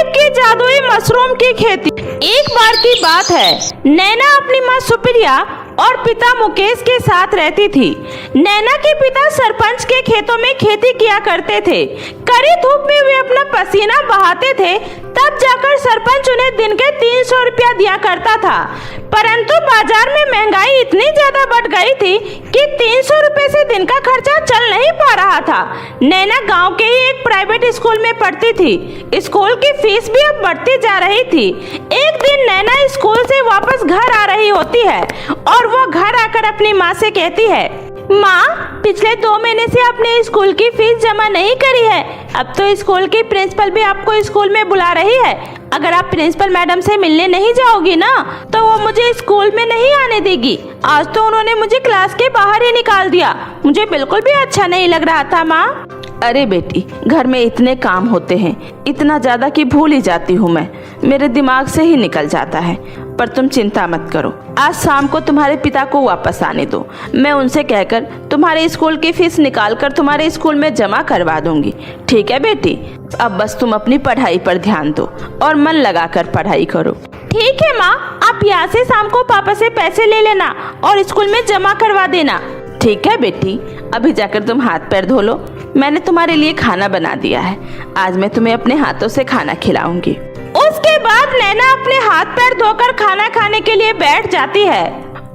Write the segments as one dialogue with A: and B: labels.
A: की जादुई मशरूम की खेती। एक बार की बात है, नैना अपनी माँ सुप्रिया और पिता मुकेश के साथ रहती थी। नैना के पिता सरपंच के खेतों में खेती किया करते थे। कड़ी धूप में वे अपना पसीना बहाते थे, तब जाकर सरपंच उन्हें दिन के 300 रुपया दिया करता था। परंतु बाजार में महंगाई इतनी ज्यादा बढ़ गई थी कि 300 रुपए से दिन का खर्चा चल नहीं पा रहा था। नैना गांव के ही एक प्राइवेट स्कूल में पढ़ती थी। स्कूल की फीस भी अब बढ़ती जा रही थी। एक दिन नैना स्कूल से वापस घर आ रही होती है और वो घर आकर अपनी माँ से कहती है, माँ, पिछले 2 महीने से आपने स्कूल की फीस जमा नहीं करी है। अब तो स्कूल की प्रिंसिपल भी आपको स्कूल में बुला रही है। अगर आप प्रिंसिपल मैडम से मिलने नहीं जाओगी ना, तो वो मुझे स्कूल में नहीं आने देगी। आज तो उन्होंने मुझे क्लास के बाहर ही निकाल दिया। मुझे बिल्कुल भी अच्छा नहीं लग रहा था माँ।
B: अरे बेटी, घर में इतने काम होते हैं, इतना ज्यादा कि भूल ही जाती हूँ मैं। मेरे दिमाग से ही निकल जाता है। पर तुम चिंता मत करो, आज शाम को तुम्हारे पिता को वापस आने दो। मैं उनसे कहकर तुम्हारे स्कूल की फीस निकाल कर तुम्हारे स्कूल में जमा करवा दूंगी। ठीक है बेटी, अब बस तुम अपनी पढ़ाई पर ध्यान दो और मन लगाकर पढ़ाई करो।
A: ठीक है माँ, आप यहाँ से शाम को पापा से पैसे ले लेना और स्कूल में जमा करवा देना।
B: ठीक है बेटी, अभी जाकर तुम हाथ पैर धो लो। मैंने तुम्हारे लिए खाना बना दिया है। आज मैं तुम्हें अपने हाथों से खाना खिलाऊंगी।
A: उसके बाद नैना अपने हाथ पैर धोकर खाना खाने के लिए बैठ जाती है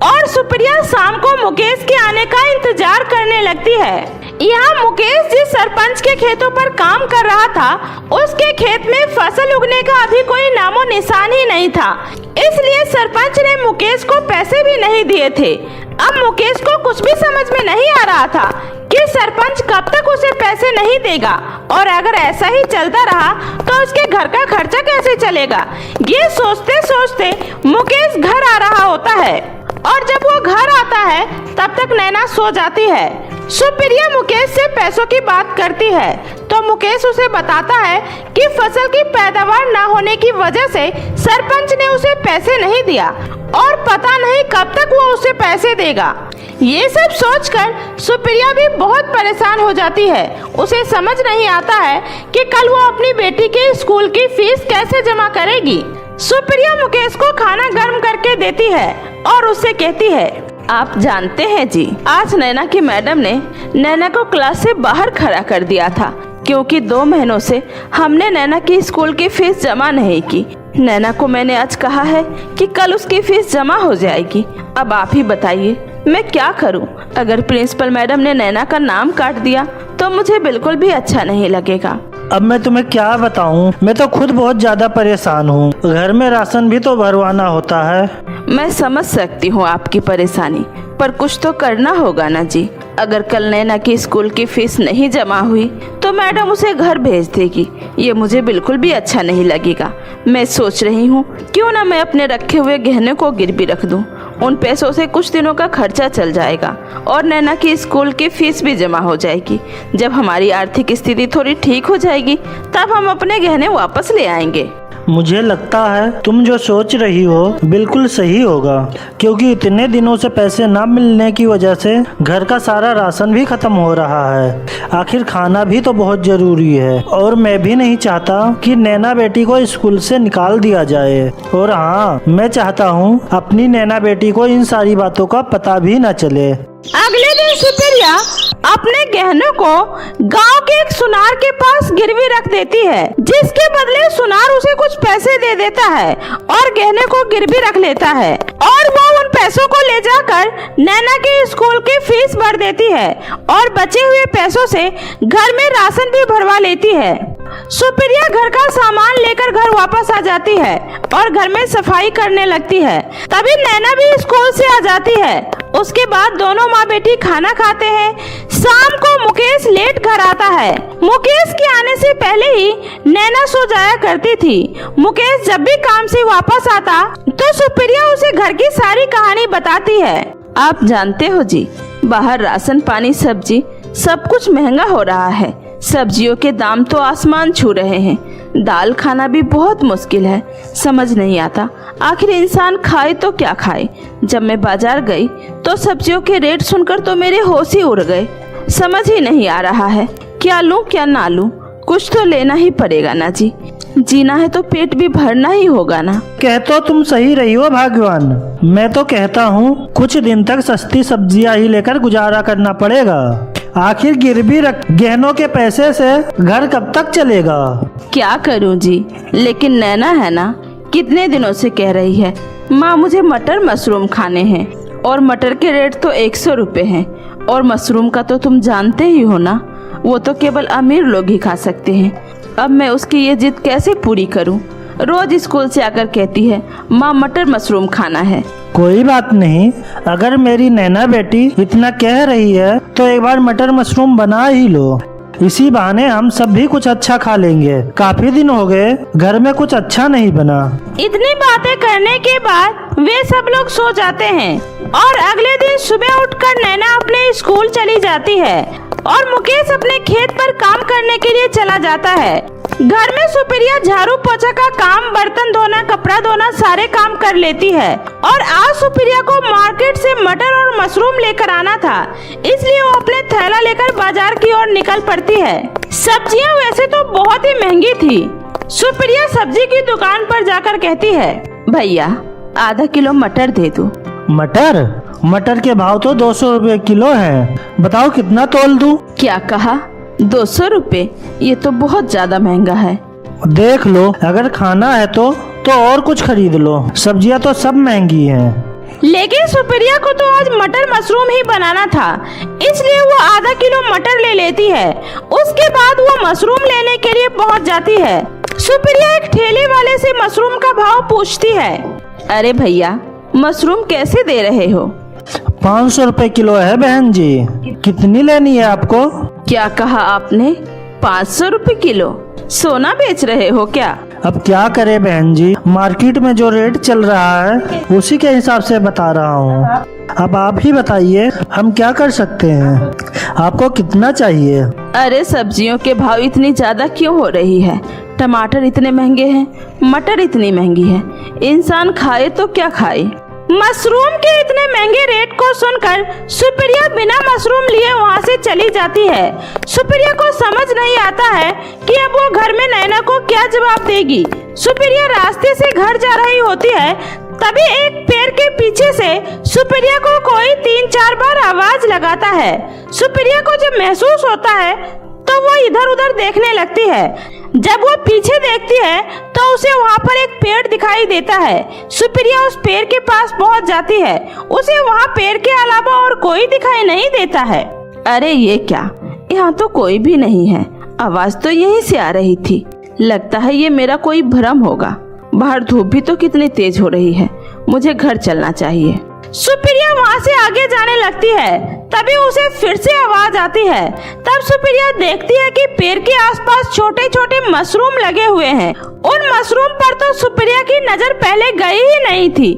A: और सुप्रिया शाम को मुकेश के आने का इंतजार करने लगती है। यहाँ मुकेश जिस सरपंच के खेतों पर काम कर रहा था, उसके खेत में फसल उगने का अभी कोई नामो निशान ही नहीं था। इसलिए सरपंच ने मुकेश को पैसे भी नहीं दिए थे। अब मुकेश को कुछ भी समझ में नहीं आ रहा था कि सरपंच कब तक उसे पैसे नहीं देगा और अगर ऐसा ही चलता रहा तो उसके घर का खर्चा कैसे चलेगा। ये सोचते सोचते मुकेश घर आ रहा होता है और जब वो घर आता है तब तक नैना सो जाती है। सुप्रिया मुकेश से पैसों की बात करती है तो मुकेश उसे बताता है कि फसल की पैदावार न होने की वजह से सरपंच ने उसे पैसे नहीं दिया और पता नहीं कब तक वो उसे पैसे देगा। ये सब सोचकर सुप्रिया भी बहुत परेशान हो जाती है। उसे समझ नहीं आता है कि कल वो अपनी बेटी के स्कूल की फीस कैसे जमा करेगी। सुप्रिया मुकेश को खाना गर्म करके देती है और उससे कहती है,
B: आप जानते हैं जी, आज नैना की मैडम ने नैना को क्लास से बाहर खड़ा कर दिया था क्योंकि 2 महीनों से हमने नैना की स्कूल की फीस जमा नहीं की। नैना को मैंने आज कहा है कि कल उसकी फीस जमा हो जाएगी। अब आप ही बताइए मैं क्या करूं? अगर प्रिंसिपल मैडम ने नैना का नाम काट दिया तो मुझे बिल्कुल भी अच्छा नहीं लगेगा।
C: अब मैं तुम्हें क्या बताऊं, मैं तो खुद बहुत ज्यादा परेशान हूँ। घर में राशन भी तो भरवाना होता है।
B: मैं समझ सकती हूँ आपकी परेशानी, पर कुछ तो करना होगा ना जी। अगर कल नैना की स्कूल की फीस नहीं जमा हुई तो मैडम उसे घर भेज देगी। ये मुझे बिल्कुल भी अच्छा नहीं लगेगा। मैं सोच रही हूँ क्यों ना मैं अपने रखे हुए गहने को गिरवी रख दूँ। उन पैसों से कुछ दिनों का खर्चा चल जाएगा और नैना की स्कूल की फीस भी जमा हो जाएगी। जब हमारी आर्थिक स्थिति थोड़ी ठीक हो जाएगी तब हम अपने गहने वापस ले आएंगे।
C: मुझे लगता है तुम जो सोच रही हो बिल्कुल सही होगा, क्योंकि इतने दिनों से पैसे ना मिलने की वजह से घर का सारा राशन भी खत्म हो रहा है। आखिर खाना भी तो बहुत जरूरी है और मैं भी नहीं चाहता कि नैना बेटी को स्कूल से निकाल दिया जाए। और हाँ, मैं चाहता हूँ अपनी नैना बेटी को इन सारी बातों का पता भी न चले।
A: अगले दिन सुप्रिया अपने गहनों को गांव के एक सुनार के पास गिरवी रख देती है, जिसके बदले सुनार उसे कुछ पैसे दे देता है और गहने को गिरवी रख लेता है और वो उन पैसों को ले जाकर नैना के स्कूल की फीस भर देती है और बचे हुए पैसों से घर में राशन भी भरवा लेती है। सुप्रिया घर का सामान लेकर घर वापस आ जाती है और घर में सफाई करने लगती है। तभी नैना भी स्कूल से आ जाती है। उसके बाद दोनों माँ बेटी खाना खाते हैं। शाम को मुकेश लेट घर आता है। मुकेश के आने से पहले ही नैना सो जाया करती थी। मुकेश जब भी काम से वापस आता तो सुप्रिया उसे घर की सारी कहानी बताती है।
B: आप जानते हो जी, बाहर राशन पानी सब्जी सब कुछ महंगा हो रहा है। सब्जियों के दाम तो आसमान छू रहे हैं। दाल खाना भी बहुत मुश्किल है। समझ नहीं आता आखिर इंसान खाए तो क्या खाए। जब मैं बाजार गई तो सब्जियों के रेट सुनकर तो मेरे होश ही उड़ गए। समझ ही नहीं आ रहा है क्या लूं क्या ना लूं। कुछ तो लेना ही पड़ेगा ना जी। जीना है तो पेट भी भरना ही होगा ना।
C: कह तो तुम सही रही हो भाग्यवान। मैं तो कहता हूँ कुछ दिन तक सस्ती सब्जियां ही लेकर गुजारा करना पड़ेगा। आखिर गिरवी रख गहनों के पैसे से घर कब तक चलेगा।
B: क्या करूं जी, लेकिन नैना है ना, कितने दिनों से कह रही है माँ मुझे मटर मशरूम खाने हैं, और मटर के रेट तो 100 रुपए हैं, और मशरूम का तो तुम जानते ही हो ना, वो तो केवल अमीर लोग ही खा सकते हैं। अब मैं उसकी ये जिद कैसे पूरी करूं? रोज स्कूल से आकर कहती है माँ मटर मशरूम खाना है।
C: कोई बात नहीं, अगर मेरी नैना बेटी इतना कह रही है तो एक बार मटर मशरूम बना ही लो। इसी बहाने हम सब भी कुछ अच्छा खा लेंगे। काफी दिन हो गए घर में कुछ अच्छा नहीं बना।
A: इतनी बातें करने के बाद वे सब लोग सो जाते हैं और अगले दिन सुबह उठकर नैना अपने स्कूल चली जाती है और मुकेश अपने खेत पर काम करने के लिए चला जाता है। घर में सुप्रिया झाड़ू पोछा का काम, बर्तन धोना, कपड़ा धोना सारे काम कर लेती है। और आज सुप्रिया को मार्केट से मटर और मशरूम लेकर आना था, इसलिए वो अपने थैला लेकर बाजार की ओर निकल पड़ती है। सब्जियां वैसे तो बहुत ही महंगी थी। सुप्रिया सब्जी की दुकान पर जाकर कहती है
B: भैया आधा किलो मटर दे दो।
C: मटर के भाव तो 200 रुपए किलो है। बताओ कितना तोल दूं?
B: क्या कहा? 200 रुपए? ये तो बहुत ज्यादा महंगा है।
C: देख लो, अगर खाना है तो और कुछ खरीद लो। सब्जियां तो सब महंगी हैं।
A: लेकिन सुप्रिया को तो आज मटर मशरूम ही बनाना था, इसलिए वो आधा किलो मटर ले लेती है। उसके बाद वो मशरूम लेने के लिए पहुंच जाती है। सुप्रिया एक ठेले वाले से मशरूम का भाव पूछती है।
B: अरे भैया मशरूम कैसे दे रहे हो?
C: 500 रुपए किलो है बहन जी। कितनी लेनी है आपको?
B: क्या कहा आपने? 500 रुपए किलो? सोना बेच रहे हो क्या?
C: अब क्या करे बहन जी, मार्केट में जो रेट चल रहा है उसी के हिसाब से बता रहा हूँ। अब आप ही बताइए हम क्या कर सकते हैं। आपको कितना चाहिए?
B: अरे सब्जियों के भाव इतनी ज्यादा क्यों हो रही है? टमाटर इतने महंगे हैं, मटर इतनी महंगी है, इंसान खाए तो क्या खाए?
A: मशरूम के इतने महंगे रेट को सुनकर सुप्रिया बिना मशरूम लिए वहाँ से चली जाती है। सुप्रिया को समझ नहीं आता है कि अब वो घर में नैना को क्या जवाब देगी। सुप्रिया रास्ते से घर जा रही होती है, तभी एक पेड़ के पीछे से सुप्रिया को कोई 3-4 बार आवाज लगाता है। सुप्रिया को जब महसूस होता है तो वो इधर उधर देखने लगती है। जब वो पीछे देखती है तो उसे वहाँ पर एक पेड़ दिखाई देता है। सुप्रिया उस पेड़ के पास पहुँच जाती है। उसे वहाँ पेड़ के अलावा और कोई दिखाई नहीं देता है।
B: अरे ये क्या, यहाँ तो कोई भी नहीं है। आवाज तो यहीं से आ रही थी। लगता है ये मेरा कोई भ्रम होगा। बाहर धूप भी तो कितनी तेज हो रही है। मुझे घर चलना चाहिए।
A: सुप्रिया वहाँ से आगे जाने लगती है, तभी उसे फिर से आवाज आती है। तब सुप्रिया देखती है कि पेड़ के आसपास छोटे छोटे मशरूम लगे हुए हैं। उन मशरूम पर तो सुप्रिया की नजर पहले गई ही नहीं थी।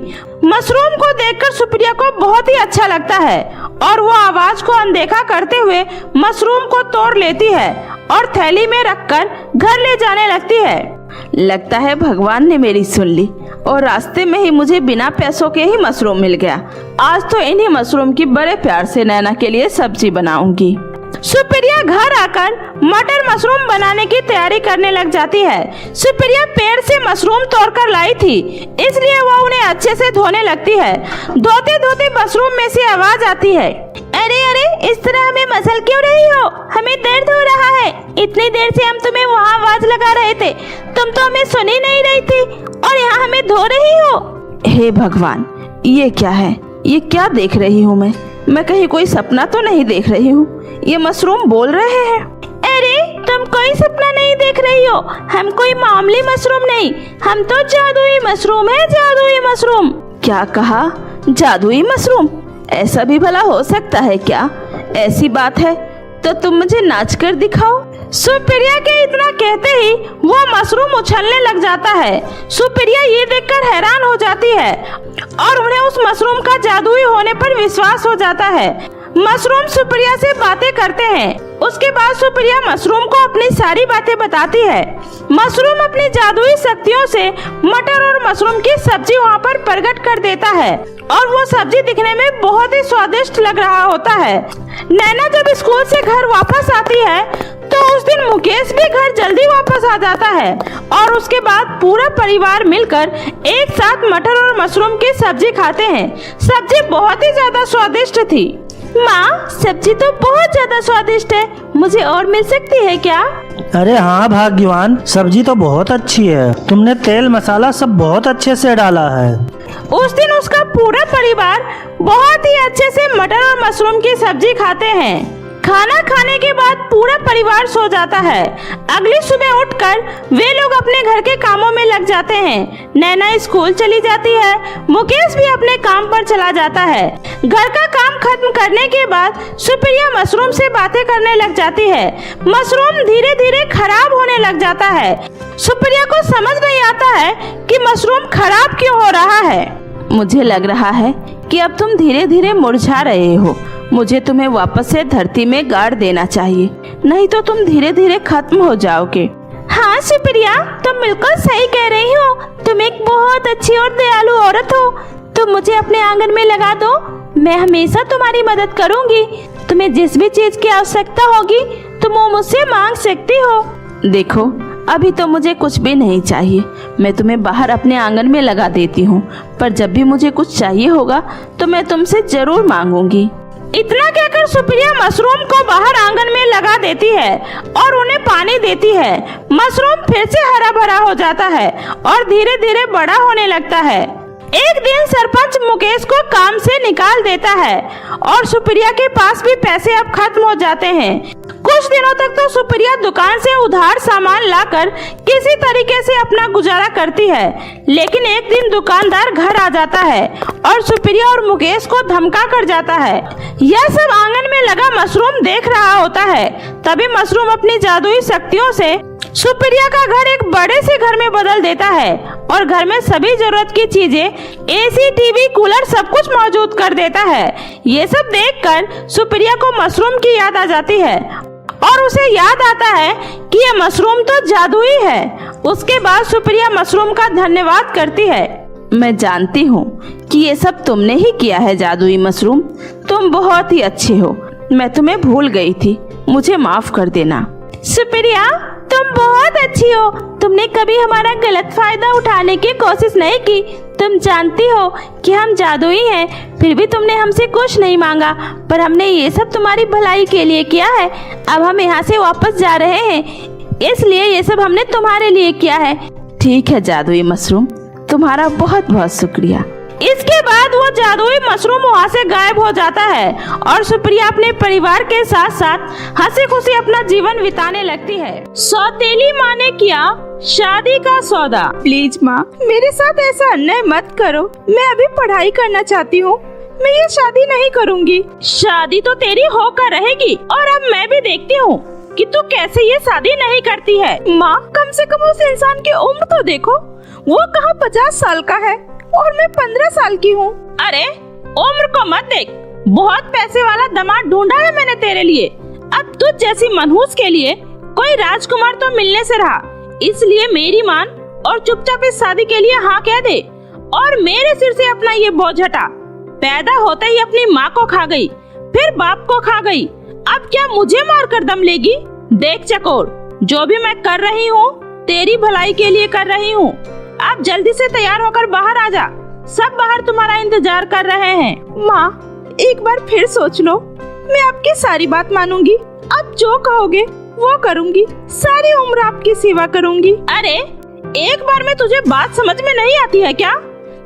A: मशरूम को देखकर सुप्रिया को बहुत ही अच्छा लगता है और वो आवाज को अनदेखा करते हुए मशरूम को तोड़ लेती है और थैली में रखकर घर ले जाने लगती है।
B: लगता है भगवान ने मेरी सुन ली और रास्ते में ही मुझे बिना पैसों के ही मशरूम मिल गया। आज तो इन्हीं मशरूम की बड़े प्यार से नैना के लिए सब्जी बनाऊंगी।
A: सुप्रिया घर आकर मटर मशरूम बनाने की तैयारी करने लग जाती है। सुप्रिया पेड़ से मशरूम तोड़कर लाई थी, इसलिए वो उन्हें अच्छे से धोने लगती है। धोते धोते मशरूम में से आवाज आती है, अरे अरे इस तरह हमें मसल क्यों रही हो? हमें दर्द हो रहा है। इतनी देर से हम तुम्हें वहाँ आवाज लगा रहे थे, तुम तो हमें सुन ही नहीं रही थी और यहाँ हमें धो रही हो।
B: हे भगवान, ये क्या है? ये क्या देख रही हूँ मैं कहीं कोई सपना तो नहीं देख रही हूँ? ये मशरूम बोल रहे हैं।
A: अरे तुम कोई सपना नहीं देख रही हो, हम कोई मामूली मशरूम नहीं, हम तो जादुई मशरूम है, जादुई मशरूम।
B: क्या कहा? जादुई मशरूम? ऐसा भी भला हो सकता है क्या? ऐसी बात है तो तुम मुझे नाच कर दिखाओ।
A: सुप्रिया के इतना कहते ही वो मशरूम उछलने लग जाता है। सुप्रिया ये देखकर हैरान हो जाती है और उन्हें उस मशरूम का जादुई होने पर विश्वास हो जाता है। मशरूम सुप्रिया से बातें करते हैं। उसके बाद सुप्रिया मशरूम को अपनी सारी बातें बताती है। मशरूम अपनी जादुई शक्तियों से मटर और मशरूम की सब्जी वहाँ पर प्रकट कर देता है और वो सब्जी दिखने में बहुत ही स्वादिष्ट लग रहा होता है। नैना जब स्कूल से घर वापस आती है तो उस दिन मुकेश भी घर जल्दी वापस आ जाता है और उसके बाद पूरा परिवार मिलकर एक साथ मटर और मशरूम की सब्जी खाते हैं। सब्जी बहुत ही ज्यादा स्वादिष्ट थी। माँ, सब्जी तो बहुत ज्यादा स्वादिष्ट है, मुझे और मिल सकती है क्या?
C: अरे हाँ भाग्यवान, सब्जी तो बहुत अच्छी है। तुमने तेल मसाला सब बहुत अच्छे से डाला है।
A: उस दिन उसका पूरा परिवार बहुत ही अच्छे से मटर और मशरूम की सब्जी खाते हैं। खाना खाने के बाद पूरा परिवार सो जाता है। अगली सुबह उठकर वे लोग अपने घर के कामों में लग जाते हैं। नैना स्कूल चली जाती है, मुकेश भी अपने काम पर चला जाता है। घर का काम खत्म करने के बाद सुप्रिया मशरूम से बातें करने लग जाती है। मशरूम धीरे धीरे खराब होने लग जाता है। सुप्रिया को समझ नहीं आता है कि मशरूम खराब क्यों हो रहा है।
B: मुझे लग रहा है कि अब तुम धीरे धीरे मुरझा रहे हो। मुझे तुम्हें वापस से धरती में गाड़ देना चाहिए, नहीं तो तुम धीरे धीरे खत्म हो जाओगे।
A: हाँ सुप्रिया, तुम बिल्कुल सही कह रही हो। तुम एक बहुत अच्छी और दयालु औरत हो। तुम मुझे अपने आंगन में लगा दो, मैं हमेशा तुम्हारी मदद करूंगी। तुम्हें जिस भी चीज की आवश्यकता होगी तुम वो मुझसे मांग सकती हो।
B: देखो, अभी तो मुझे कुछ भी नहीं चाहिए। मैं तुम्हें बाहर अपने आंगन में लगा देती हूँ, पर जब भी मुझे कुछ चाहिए होगा तो मैं तुमसे जरूर मांगूंगी।
A: इतना कहकर सुप्रिया मशरूम को बाहर आंगन में लगा देती है और उन्हें पानी देती है। मशरूम फिर से हरा भरा हो जाता है और धीरे धीरे बड़ा होने लगता है। एक दिन सरपंच मुकेश को काम से निकाल देता है और सुप्रिया के पास भी पैसे अब खत्म हो जाते हैं। कुछ दिनों तक तो सुप्रिया दुकान से उधार सामान लाकर किसी तरीके से अपना गुजारा करती है, लेकिन एक दिन दुकानदार घर आ जाता है और सुप्रिया और मुकेश को धमका कर जाता है। यह सब आंगन में लगा मशरूम देख रहा होता है। तभी मशरूम अपनी जादुई शक्तियों से सुप्रिया का घर एक बड़े से घर में बदल देता है और घर में सभी जरूरत की चीजें, एसी, टीवी, कूलर सब कुछ मौजूद कर देता है। ये सब देखकर सुप्रिया को मशरूम की याद आ जाती है और उसे याद आता है कि ये मशरूम तो जादुई है। उसके बाद सुप्रिया मशरूम का धन्यवाद करती है।
B: मैं जानती हूँ कि ये सब तुमने ही किया है जादुई मशरूम। तुम बहुत ही अच्छे हो। मैं तुम्हें भूल गई थी, मुझे माफ कर देना।
A: सुप्रिया, तुम बहुत अच्छी हो। तुमने कभी हमारा गलत फायदा उठाने की कोशिश नहीं की। तुम जानती हो कि हम जादुई हैं, फिर भी तुमने हमसे कुछ नहीं मांगा, पर हमने ये सब तुम्हारी भलाई के लिए किया है। अब हम यहाँ से वापस जा रहे हैं, इसलिए ये सब हमने तुम्हारे लिए किया है।
B: ठीक है जादुई मशरूम, तुम्हारा बहुत बहुत शुक्रिया।
A: इसके बाद वो जादुई मशरूम वहाँ से गायब हो जाता है और सुप्रिया अपने परिवार के साथ साथ हंसी खुशी अपना जीवन बिताने लगती है। सौतेली माँ ने किया शादी का सौदा।
D: प्लीज माँ, मेरे साथ ऐसा अन्याय मत करो। मैं अभी पढ़ाई करना चाहती हूँ, मैं ये शादी नहीं करूँगी।
A: शादी तो तेरी होकर रहेगी और अब मैं भी देखती हूँ कि तू कैसे ये शादी नहीं करती है।
D: माँ, कम से कम उस इंसान की उम्र तो देखो, वो कहाँ 50 साल का है और मैं 15 साल की हूँ।
A: अरे उम्र को मत देख, बहुत पैसे वाला दामाद ढूंढा है मैंने तेरे लिए। अब तुझ जैसी मनहूस के लिए कोई राजकुमार तो मिलने से रहा, इसलिए मेरी मान और चुपचाप इस शादी के लिए हाँ कह दे और मेरे सिर से अपना ये बोझ हटा। पैदा होते ही अपनी माँ को खा गई, फिर बाप को खा गई, अब क्या मुझे मार कर दम लेगी? देख चकोर, जो भी मैं कर रही हूँ तेरी भलाई के लिए कर रही हूँ। आप जल्दी से तैयार होकर बाहर आ जा, सब बाहर तुम्हारा इंतजार कर रहे हैं।
D: माँ, एक बार फिर सोच लो, मैं आपकी सारी बात मानूंगी। आप जो कहोगे वो करूंगी, सारी उम्र आपकी सेवा करूंगी।
A: अरे एक बार में तुझे बात समझ में नहीं आती है क्या?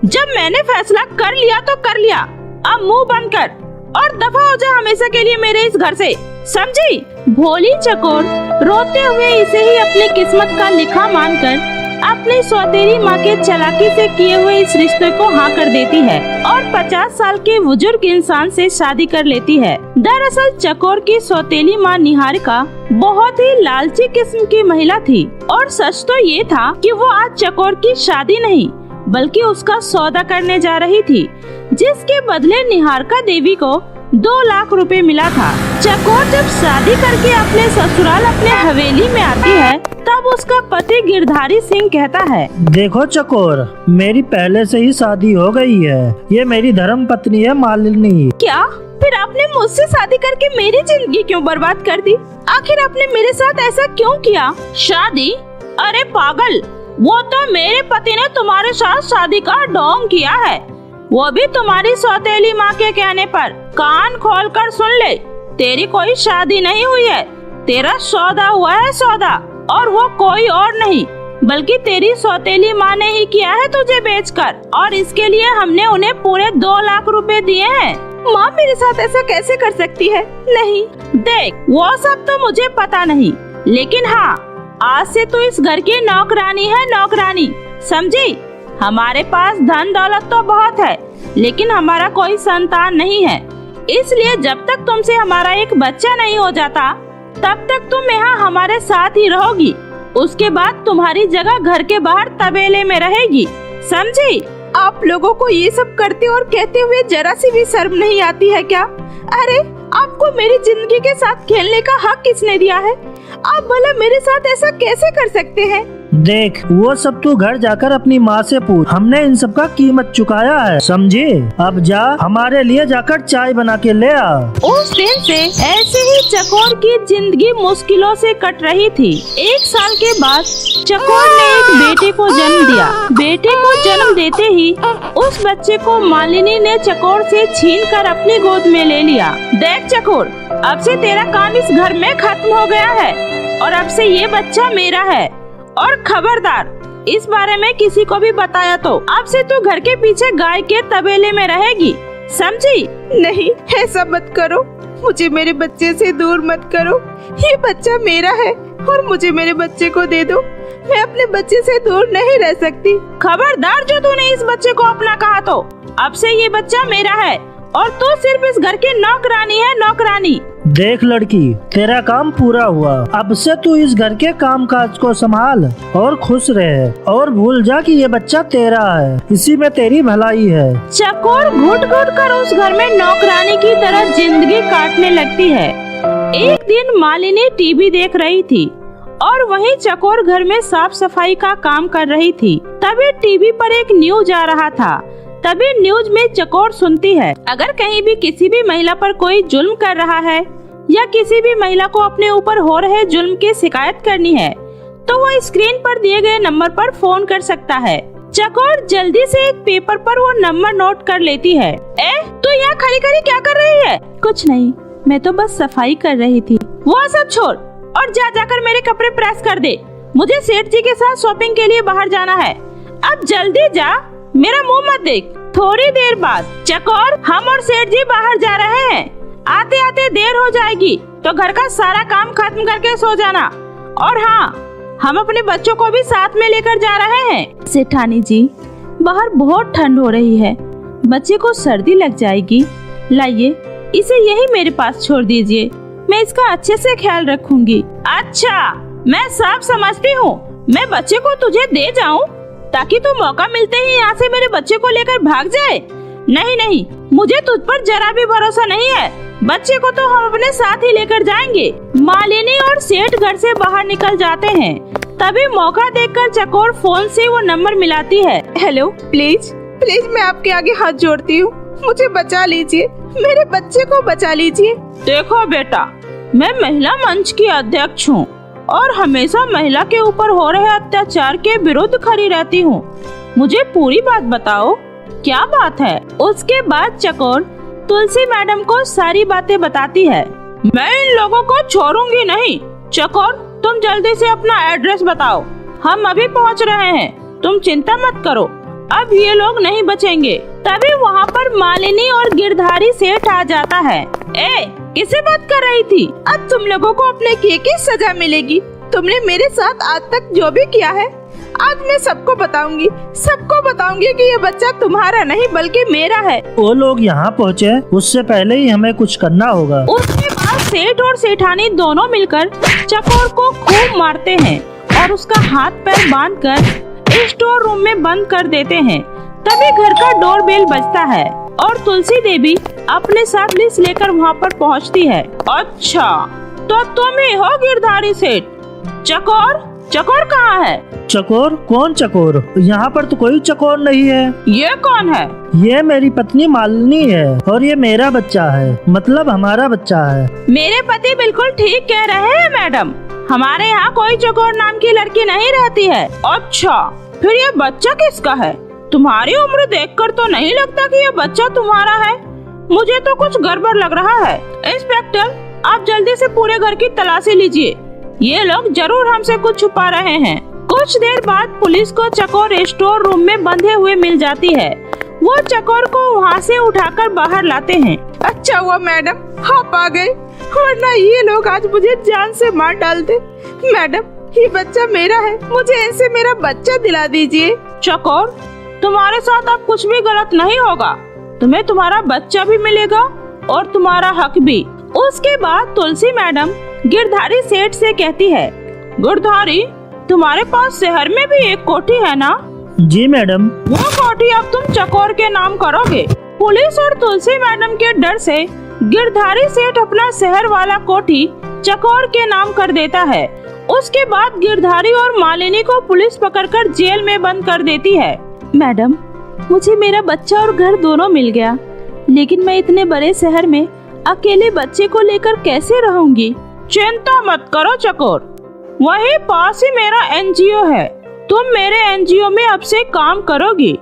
A: जब मैंने फैसला कर लिया तो कर लिया, अब मुंह बंद कर और दफा हो जा हमेशा के लिए मेरे इस घर से, समझी? भोली चकोर रोते हुए इसे ही अपनी किस्मत का लिखा मानकर अपनी सौतेली माँ के चालाकी से किए हुए इस रिश्ते को हाँ कर देती है और 50 साल के बुजुर्ग इंसान से शादी कर लेती है। दरअसल चकोर की सौतेली माँ निहारिका बहुत ही लालची किस्म की महिला थी और सच तो ये था कि वो आज चकोर की शादी नहीं बल्कि उसका सौदा करने जा रही थी, जिसके बदले निहारिका देवी को 2 लाख रुपए मिला था। चकोर जब शादी करके अपने ससुराल अपने हवेली में आती है तब उसका पति गिरधारी सिंह कहता है,
C: देखो चकोर, मेरी पहले से ही शादी हो गई है। ये मेरी धर्म पत्नी है मालिनी।
D: क्या? फिर आपने मुझसे शादी करके मेरी जिंदगी क्यों बर्बाद कर दी? आखिर आपने मेरे साथ ऐसा क्यों किया?
A: शादी? अरे पागल, वो तो मेरे पति ने तुम्हारे साथ शादी का ढोंग किया है, वो भी तुम्हारी सौतेली माँ के कहने पर। कान खोलकर सुन ले, तेरी कोई शादी नहीं हुई है, तेरा सौदा हुआ है सौदा, और वो कोई और नहीं बल्कि तेरी सौतेली माँ ने ही किया है तुझे बेचकर, और इसके लिए हमने उन्हें पूरे 2 लाख रुपए दिए हैं।
D: माँ मेरे साथ ऐसा कैसे कर सकती है? नहीं।
A: देख, वो सब तो मुझे पता नहीं, लेकिन हाँ, आज से तू इस घर की नौकरानी है, नौकरानी, समझी? हमारे पास धन दौलत तो बहुत है, लेकिन हमारा कोई संतान नहीं है, इसलिए जब तक तुमसे हमारा एक बच्चा नहीं हो जाता तब तक तुम यहाँ हमारे साथ ही रहोगी। उसके बाद तुम्हारी जगह घर के बाहर तबेले में रहेगी, समझी?
D: आप लोगों को ये सब करते और कहते हुए जरा सी भी शर्म नहीं आती है क्या? अरे आपको मेरी जिंदगी के साथ खेलने का हक किसने दिया है? आप भला मेरे साथ ऐसा कैसे कर सकते हैं?
C: देख, वो सब तू घर जाकर अपनी माँ से पूछ, हमने इन सब का कीमत चुकाया है, समझे? अब जा, हमारे लिए जाकर चाय बना के ले आ।
A: उस दिन से ऐसे ही चकोर की जिंदगी मुश्किलों से कट रही थी। 1 साल के बाद चकोर ने एक बेटे को जन्म दिया। बेटे को जन्म देते ही उस बच्चे को मालिनी ने चकोर से छीनकर अपनी गोद में ले लिया। देख चकोर, अब से तेरा काम इस घर में खत्म हो गया है, और अब से ये बच्चा मेरा है, और खबरदार, इस बारे में किसी को भी बताया तो अब से तू घर के पीछे गाय के तबेले में रहेगी, समझी?
D: नहीं, ऐसा मत करो, मुझे मेरे बच्चे से दूर मत करो। ये बच्चा मेरा है और मुझे मेरे बच्चे को दे दो। मैं अपने बच्चे से दूर नहीं रह सकती।
A: खबरदार, जो तूने इस बच्चे को अपना कहा तो अब से ये बच्चा मेरा है, और तू सिर्फ इस घर की नौकरानी है, नौकरानी।
C: देख लड़की, तेरा काम पूरा हुआ। अब से तू इस घर के काम काज को संभाल और खुश रहे, और भूल जा कि ये बच्चा तेरा है, इसी में तेरी भलाई है।
A: चकोर घुट घुट कर उस घर में नौकरानी की तरह जिंदगी काटने लगती है। एक दिन मालिनी टीवी देख रही थी और वहीं चकोर घर में साफ सफाई का काम कर रही थी। तभी टीवी पर एक न्यूज आ रहा था। तभी न्यूज में चकोर सुनती है, अगर कहीं भी किसी भी महिला पर कोई जुल्म कर रहा है या किसी भी महिला को अपने ऊपर हो रहे जुल्म की शिकायत करनी है तो वो स्क्रीन पर दिए गए नंबर पर फोन कर सकता है। चकोर जल्दी से एक पेपर पर वो नंबर नोट कर लेती है। तू यहाँ खड़ी खड़ी क्या कर रही है?
D: कुछ नहीं, मैं तो बस सफाई कर रही थी।
A: वो सब छोड़ और जाकर मेरे कपड़े प्रेस कर दे। मुझे सेठ जी के साथ शॉपिंग के लिए बाहर जाना है। अब जल्दी जा, मेरा मुंह मत देख। थोड़ी देर बाद चकोर, हम और सेठ जी बाहर जा रहे हैं, आते आते देर हो जाएगी तो घर का सारा काम खत्म करके सो जाना। और हाँ, हम अपने बच्चों को भी साथ में लेकर जा रहे हैं।
D: सेठानी जी, बाहर बहुत ठंड हो रही है, बच्चे को सर्दी लग जाएगी। लाइए, इसे यही मेरे पास छोड़ दीजिए, मैं इसका अच्छे से ख्याल रखूंगी।
A: अच्छा, मैं सब समझती हूँ। मैं बच्चे को तुझे दे जाऊँ ताकि तू मौका मिलते ही यहाँ से मेरे बच्चे को लेकर भाग जाए? नहीं नहीं, मुझे तुझ पर जरा भी भरोसा नहीं है। बच्चे को तो हम अपने साथ ही लेकर जाएंगे। मालिनी और सेठ घर से बाहर निकल जाते हैं। तभी मौका देखकर चकोर फोन से वो नंबर मिलाती है।
D: हेलो, प्लीज प्लीज मैं आपके आगे हाथ जोड़ती हूँ, मुझे बचा लीजिए, मेरे बच्चे को बचा लीजिए।
A: देखो बेटा, मैं महिला मंच की अध्यक्ष हूँ और हमेशा महिला के ऊपर हो रहे अत्याचार के विरुद्ध खड़ी रहती हूँ। मुझे पूरी बात बताओ, क्या बात है? उसके बाद चकोर तुलसी मैडम को सारी बातें बताती है। मैं इन लोगों को छोड़ूंगी नहीं। चकोर, तुम जल्दी से अपना एड्रेस बताओ, हम अभी पहुँच रहे हैं, तुम चिंता मत करो, अब ये लोग नहीं बचेंगे। तभी वहाँ पर मालिनी और गिरधारी सेठ आ जाता है। किससे बात कर रही थी?
D: अब तुम लोगों को अपने किए की सजा मिलेगी। तुमने मेरे साथ आज तक जो भी किया है, आज मैं सबको बताऊंगी कि ये बच्चा तुम्हारा नहीं बल्कि मेरा है।
C: वो लोग यहाँ पहुँचे, उससे पहले ही हमें कुछ करना होगा।
A: उसके बाद सेठ और सेठानी दोनों मिलकर चकोर को खूब मारते हैं और उसका हाथ पैर बांधकर स्टोर रूम में बंद कर देते हैं। तभी घर का डोरबेल बजता है और तुलसी देवी अपने साथ लिस्ट लेकर वहाँ पर पहुँचती है। अच्छा, तो तुम ही हो गिरधारी सेठ? चकोर, चकोर कहाँ है?
C: चकोर? कौन चकोर? यहाँ पर तो कोई चकोर नहीं है।
A: ये कौन है?
C: ये मेरी पत्नी मालिनी है और ये मेरा बच्चा है, मतलब हमारा बच्चा है।
A: मेरे पति बिल्कुल ठीक कह रहे हैं मैडम, हमारे यहाँ कोई चकोर नाम की लड़की नहीं रहती है। अच्छा, फिर ये बच्चा किसका है? तुम्हारी उम्र देखकर तो नहीं लगता कि ये बच्चा तुम्हारा है। मुझे तो कुछ गड़बड़ लग रहा है। इंस्पेक्टर, आप जल्दी से पूरे घर की तलाशी लीजिए, ये लोग जरूर हमसे कुछ छुपा रहे हैं। कुछ देर बाद पुलिस को चकोर स्टोर रूम में बंधे हुए मिल जाती है। वो चकोर को वहाँ से उठाकर बाहर लाते हैं।
D: अच्छा हुआ मैडम आप आ गए, वरना ये लोग आज मुझे जान से मार डालते। मैडम, ये बच्चा मेरा है, मुझे इनसे मेरा बच्चा दिला दीजिए।
A: चकोर, तुम्हारे साथ अब कुछ भी गलत नहीं होगा, तुम्हें तुम्हारा बच्चा भी मिलेगा और तुम्हारा हक भी। उसके बाद तुलसी मैडम गिरधारी सेठ से कहती है, गिरधारी, तुम्हारे पास शहर में भी एक कोठी है ना?
C: जी मैडम।
A: वो कोठी अब तुम चकोर के नाम करोगे। पुलिस और तुलसी मैडम के डर से गिरधारी सेठ अपना शहर वाला कोठी चकोर के नाम कर देता है। उसके बाद गिरधारी और मालिनी को पुलिस पकड़कर जेल में बंद कर देती है।
B: मैडम, मुझे मेरा बच्चा और घर दोनों मिल गया, लेकिन मैं इतने बड़े शहर में अकेले बच्चे को लेकर कैसे रहूंगी?
A: चिंता मत करो चकोर, वहीं पास ही मेरा एनजीओ है। तुम मेरे एनजीओ में अब से काम करोगी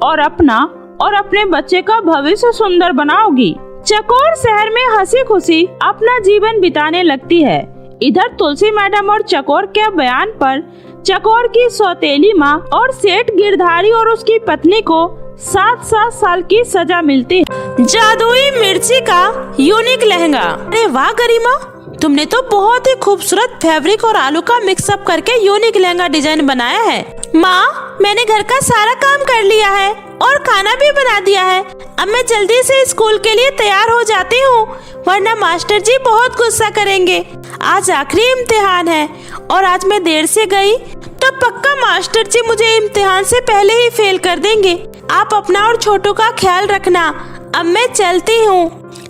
A: और अपना और अपने बच्चे का भविष्य सुंदर बनाओगी। चकोर शहर में हंसी खुशी अपना जीवन बिताने लगती है। इधर तुलसी मैडम और चकोर के बयान पर चकोर की सौतेली माँ और सेठ गिरधारी और उसकी पत्नी को 7-7 साल की सजा मिलती है।
E: जादुई मिर्ची का यूनिक लहंगा। अरे वाह गरिमा, तुमने तो बहुत ही खूबसूरत फैब्रिक और आलू का मिक्सअप करके यूनिक लहंगा डिजाइन बनाया है। माँ, मैंने घर का सारा काम कर लिया है और खाना भी बना दिया है। अब मैं जल्दी से स्कूल के लिए तैयार हो जाती हूँ, वरना मास्टर जी बहुत गुस्सा करेंगे। आज आखिरी इम्तिहान है और आज मैं देर से गई तो पक्का मास्टर जी मुझे इम्तिहान से पहले ही फेल कर देंगे। आप अपना और छोटू का ख्याल रखना। अब मैं चलती हूँ।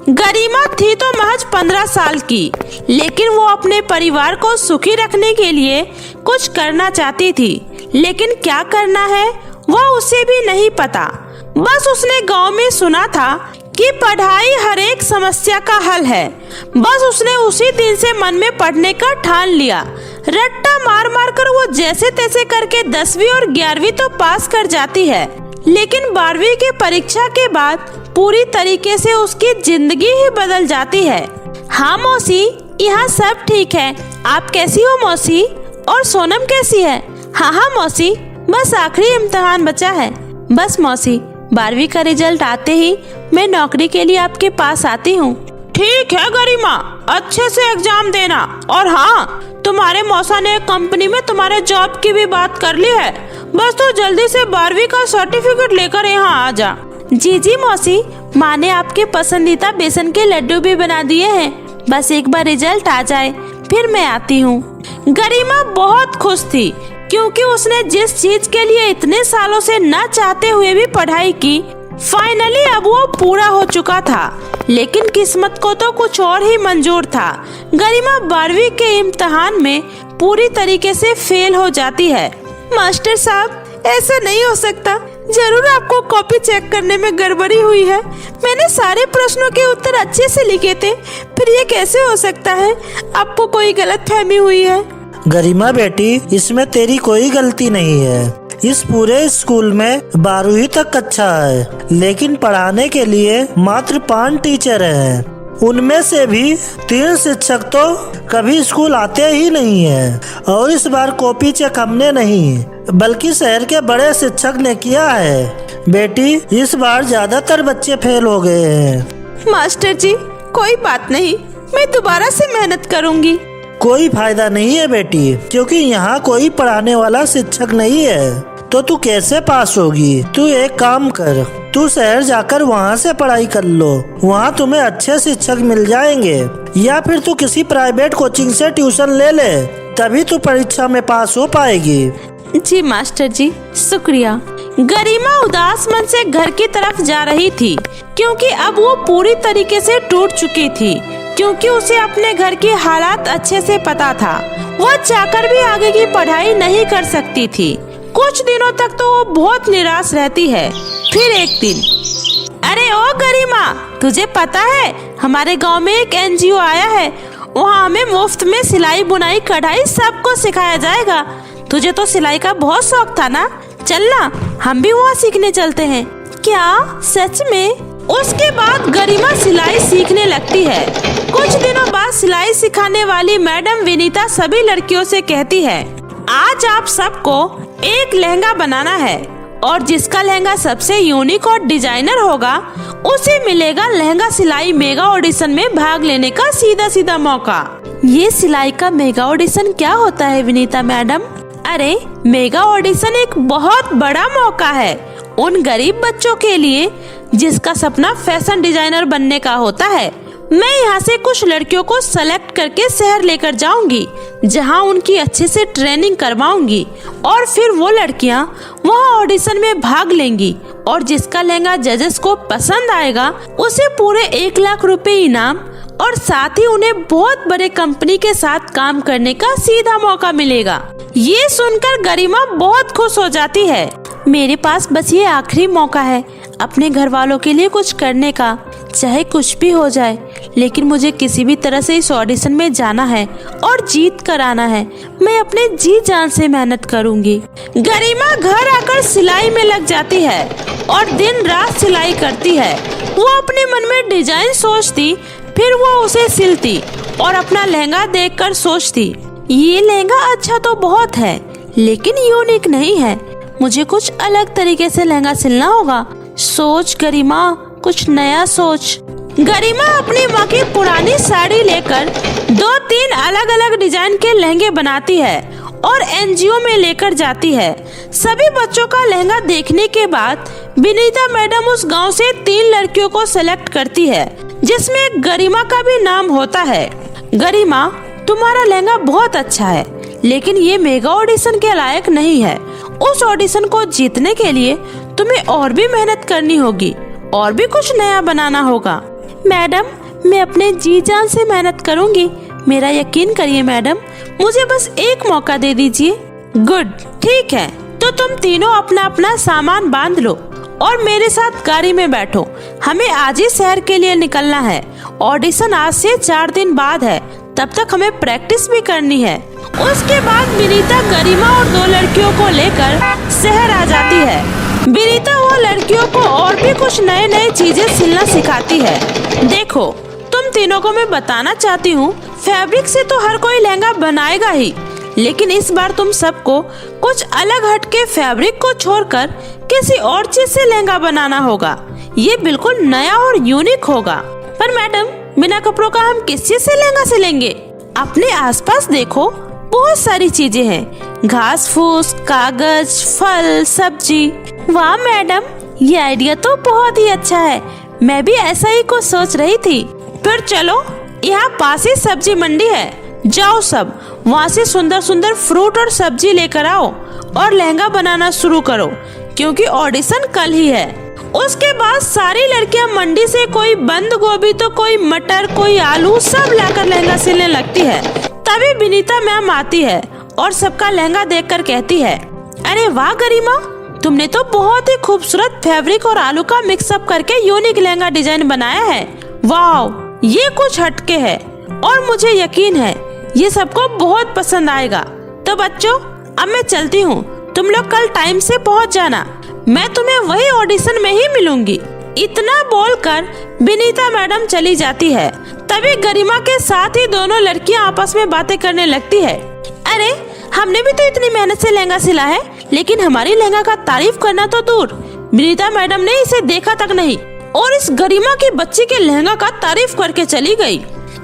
E: गरिमा थी तो महज 15 साल की, लेकिन वो अपने परिवार को सुखी रखने के लिए कुछ करना चाहती थी, लेकिन क्या करना है वो उसे भी नहीं पता। बस उसने गांव में सुना था कि पढ़ाई हर एक समस्या का हल है। बस उसने उसी दिन से मन में पढ़ने का ठान लिया। रट्टा मार मार कर वो जैसे तैसे करके 10वीं और 11वीं तो पास कर जाती है, लेकिन 12वीं की परीक्षा के बाद पूरी तरीके से उसकी जिंदगी ही बदल जाती है। हाँ मौसी, यहाँ सब ठीक है। आप कैसी हो मौसी? और सोनम कैसी है? हाँ हाँ मौसी, बस आखिरी इम्तिहान बचा है। बस मौसी, 12वीं का रिजल्ट आते ही मैं नौकरी के लिए आपके पास आती हूँ।
A: ठीक है गरिमा, अच्छे से एग्जाम देना। और हाँ, तुम्हारे मौसा ने कंपनी में तुम्हारे जॉब की भी बात कर ली है। बस तो जल्दी से 12वीं का सर्टिफिकेट लेकर यहाँ आ जा।
E: जी जी मौसी, माँ ने आपके पसंदीदा बेसन के लड्डू भी बना दिए हैं। बस एक बार रिजल्ट आ जाए फिर मैं आती हूँ। गरिमा बहुत खुश थी, क्योंकि उसने जिस चीज के लिए इतने सालों से न चाहते हुए भी पढ़ाई की, फाइनली अब वो पूरा हो चुका था। लेकिन किस्मत को तो कुछ और ही मंजूर था। गरिमा 12वीं के इम्तिहान में पूरी तरीके से फेल हो जाती है।
D: मास्टर साहब, ऐसा नहीं हो सकता, जरूर आपको कॉपी चेक करने में गड़बड़ी हुई है। मैंने सारे प्रश्नों के उत्तर अच्छे से लिखे थे, फिर ये कैसे हो सकता है? आपको कोई गलतफहमी हुई है।
C: गरिमा बेटी, इसमें तेरी कोई गलती नहीं है। इस पूरे स्कूल में 12वीं तक अच्छा है, लेकिन पढ़ाने के लिए मात्र 5 टीचर हैं। उनमें से भी 3 शिक्षक तो कभी स्कूल आते ही नहीं हैं। और इस बार कॉपी चेक हमने नहीं, बल्कि शहर के बड़े शिक्षक ने किया है। बेटी, इस बार ज्यादातर बच्चे फेल हो गए हैं।
D: मास्टर जी, कोई बात नहीं, मैं दोबारा से मेहनत करूंगी।
C: कोई फायदा नहीं है बेटी, क्योंकि यहाँ कोई पढ़ाने वाला शिक्षक नहीं है। तो तू कैसे पास होगी? तू एक काम कर, तू शहर जाकर वहाँ से पढ़ाई कर लो। वहाँ तुम्हें अच्छे शिक्षक मिल जाएंगे, या फिर तू किसी प्राइवेट कोचिंग से ट्यूशन ले ले, तभी तू परीक्षा में पास हो पाएगी।
E: जी मास्टर जी, शुक्रिया। गरिमा उदास मन से घर की तरफ जा रही थी, क्योंकि अब वो पूरी तरीके से टूट चुकी थी, क्योंकि उसे अपने घर की हालात अच्छे से पता था। वह चाहकर भी आगे की पढ़ाई नहीं कर सकती थी। कुछ दिनों तक तो वो बहुत निराश रहती है। फिर एक दिन, अरे ओ गरिमा, तुझे पता है हमारे गांव में एक एनजीओ आया है। वहाँ हमें मुफ्त में सिलाई बुनाई कढ़ाई सबको सिखाया जाएगा। तुझे तो सिलाई का बहुत शौक था ना, चल ना हम भी वहाँ सीखने चलते हैं। क्या सच में? उसके बाद गरिमा सिलाई सीखने लगती है। कुछ दिनों बाद सिलाई सिखाने वाली मैडम विनीता सभी लड़कियों से कहती है, आज आप सबको एक लहंगा बनाना है और जिसका लहंगा सबसे यूनिक और डिजाइनर होगा उसे मिलेगा लहंगा सिलाई मेगा ऑडिशन में भाग लेने का सीधा मौका। ये सिलाई का मेगा ऑडिशन क्या होता है विनीता मैडम? अरे मेगा ऑडिशन एक बहुत बड़ा मौका है उन गरीब बच्चों के लिए जिसका सपना फैशन डिजाइनर बनने का होता है। मैं यहाँ से कुछ लड़कियों को सेलेक्ट करके शहर लेकर जाऊंगी, जहाँ उनकी अच्छे से ट्रेनिंग करवाऊंगी और फिर वो लड़कियाँ वहाँ ऑडिशन में भाग लेंगी और जिसका लहंगा जजेस को पसंद आएगा उसे पूरे 1 लाख रुपए इनाम और साथ ही उन्हें बहुत बड़े कंपनी के साथ काम करने का सीधा मौका मिलेगा। ये सुनकर गरिमा बहुत खुश हो जाती है। मेरे पास बस ये आखिरी मौका है अपने घर वालों के लिए कुछ करने का, चाहे कुछ भी हो जाए, लेकिन मुझे किसी भी तरह से इस ऑडिशन में जाना है और जीत कर आना है। मैं अपने जी जान से मेहनत करूंगी। गरिमा घर आकर सिलाई में लग जाती है और दिन रात सिलाई करती है। वो अपने मन में डिजाइन सोचती, फिर वो उसे सिलती और अपना लहंगा देखकर सोचती, ये लहंगा अच्छा तो बहुत है लेकिन यूनिक नहीं है, मुझे कुछ अलग तरीके से लहंगा सिलना होगा। सोच गरिमा, कुछ नया सोच। गरिमा अपनी माँ की पुरानी साड़ी लेकर 2-3 अलग अलग डिजाइन के लहंगे बनाती है और एनजीओ में लेकर जाती है। सभी बच्चों का लहंगा देखने के बाद विनीता मैडम उस गांव से 3 लड़कियों को सेलेक्ट करती है, जिसमें गरिमा का भी नाम होता है। गरिमा, तुम्हारा लहंगा बहुत अच्छा है लेकिन ये मेगा ऑडिशन के लायक नहीं है। उस ऑडिशन को जीतने के लिए तुम्हें और भी मेहनत करनी होगी और भी कुछ नया बनाना होगा। मैडम, मैं अपने जी जान से मेहनत करूंगी, मेरा यकीन करिए मैडम, मुझे बस एक मौका दे दीजिए। गुड, ठीक है, तो तुम तीनों अपना अपना सामान बांध लो और मेरे साथ गाड़ी में बैठो। हमें आज ही शहर के लिए निकलना है। ऑडिशन आज से 4 दिन बाद है, तब तक हमें प्रैक्टिस भी करनी है। उसके बाद विनीता गरिमा और 2 लड़कियों को लेकर शहर आ जाती है। विनीता वो लड़कियों को और भी कुछ नए चीजें सिलना सिखाती है। देखो, तुम तीनों को मैं बताना चाहती हूँ, फैब्रिक से तो हर कोई लहंगा बनाएगा ही, लेकिन इस बार तुम सबको कुछ अलग हटके फैब्रिक को छोड़कर किसी और चीज से लहंगा बनाना होगा। ये बिल्कुल नया और यूनिक होगा। पर मैडम, बिना कपड़ों का हम किस चीज से लहंगा सिलेंगे? अपने आसपास देखो, बहुत सारी चीजें हैं, घास फूस, कागज, फल, सब्जी। वाह मैडम, ये आइडिया तो बहुत ही अच्छा है। मैं भी ऐसा ही कुछ सोच रही थी। फिर चलो, यहाँ पास ही सब्जी मंडी है, जाओ सब वहाँ से सुंदर सुंदर फ्रूट और सब्जी लेकर आओ और लहंगा बनाना शुरू करो, क्योंकि ऑडिशन कल ही है। उसके बाद सारी लड़कियां मंडी से कोई बंद गोभी तो कोई मटर, कोई आलू, सब लाकर लहंगा सिलने लगती है। तभी विनीता मैम आती है और सबका लहंगा देखकर कहती है, अरे वाह गरिमा, तुमने तो बहुत ही खूबसूरत फैब्रिक और आलू का मिक्सअप करके यूनिक लहंगा डिजाइन बनाया है। वाह, ये कुछ हटके है और मुझे यकीन है ये सबको बहुत पसंद आएगा। तो बच्चों, अब मैं चलती हूँ, तुम लोग कल टाइम से पहुँच जाना, मैं तुम्हें वही ऑडिशन में ही मिलूंगी। इतना बोलकर विनीता मैडम चली जाती है। तभी गरिमा के साथ ही दोनों लड़कियां आपस में बातें करने लगती है। अरे, हमने भी तो इतनी मेहनत से लहंगा सिला है, लेकिन हमारी लहंगा का तारीफ करना तो दूर, विनीता मैडम ने इसे देखा तक नहीं और इस गरिमा की बच्ची के लहंगा का तारीफ करके चली गई।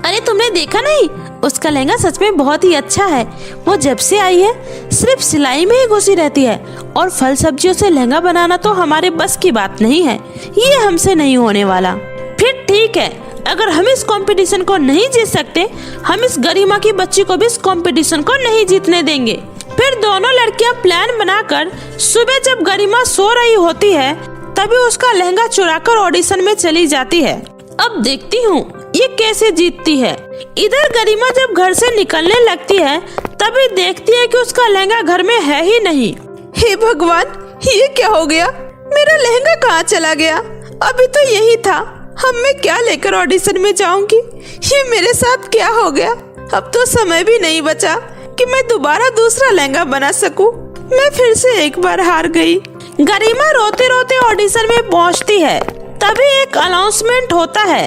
E: अरे तुमने देखा नहीं, उसका लहंगा सच में बहुत ही अच्छा है। वो जब से आई है सिर्फ सिलाई में ही घुसी रहती है और फल सब्जियों से लहंगा बनाना तो हमारे बस की बात नहीं है, ये हमसे नहीं होने वाला। फिर ठीक है, अगर हम इस कंपटीशन को नहीं जीत सकते, हम इस गरिमा की बच्ची को भी इस कंपटीशन को नहीं जीतने देंगे। फिर फिर दोनों लड़कियां प्लान बनाकर सुबह जब गरिमा सो रही होती है तभी उसका लहंगा चुराकर ऑडिशन में चली जाती है। अब देखती हूँ ये कैसे जीतती है। इधर गरिमा जब घर से निकलने लगती है तभी देखती है कि उसका लहंगा घर में है ही नहीं।
D: हे भगवान, ये क्या हो गया? मेरा लहंगा कहाँ चला गया? अभी तो यही था। अब मैं क्या लेकर ऑडिशन में जाऊंगी? ये मेरे साथ क्या हो गया? अब तो समय भी नहीं बचा कि मैं दोबारा दूसरा लहंगा बना सकूं। मैं फिर से एक बार हार गई।
E: गरिमा रोते रोते ऑडिशन में पहुंचती है। तभी एक अनाउंसमेंट होता है,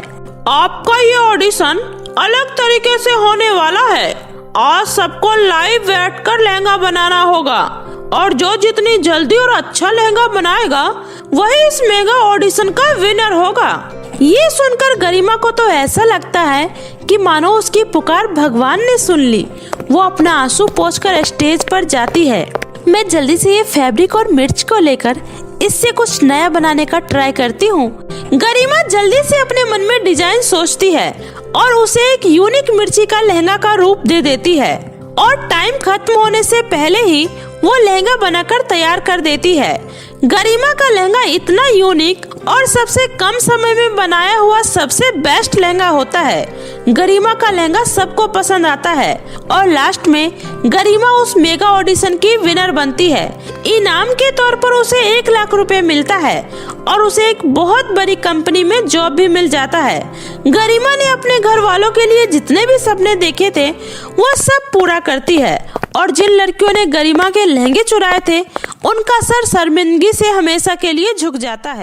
E: आपका ये ऑडिशन अलग तरीके से होने वाला है। आज सबको लाइव बैठकर लहंगा बनाना होगा और जो जितनी जल्दी और अच्छा लहंगा बनाएगा वही इस मेगा ऑडिशन का विनर होगा। ये सुनकर गरिमा को तो ऐसा लगता है कि मानो उसकी पुकार भगवान ने सुन ली। वो अपना आंसू पोंछकर स्टेज पर जाती है। मैं जल्दी से ये फैब्रिक और मिर्च को लेकर इससे कुछ नया बनाने का ट्राई करती हूँ। गरिमा जल्दी से अपने मन में डिजाइन सोचती है और उसे एक यूनिक मिर्ची का लहंगा का रूप दे देती है और टाइम खत्म होने से पहले ही वो लहंगा बनाकर तैयार कर देती है। गरिमा का लहंगा इतना यूनिक और सबसे कम समय में बनाया हुआ सबसे बेस्ट लहंगा होता है। गरिमा का लहंगा सबको पसंद आता है और लास्ट में गरिमा उस मेगा ऑडिशन की विनर बनती है। इनाम के तौर पर उसे 1 लाख रुपए मिलता है और उसे एक बहुत बड़ी कंपनी में जॉब भी मिल जाता है। गरिमा ने अपने घर वालों के लिए जितने भी सपने देखे थे वो सब पूरा करती है और जिन लड़कियों ने गरिमा के लहंगे चुराए थे उनका सर शर्मिंदगी से हमेशा के लिए झुक जाता है।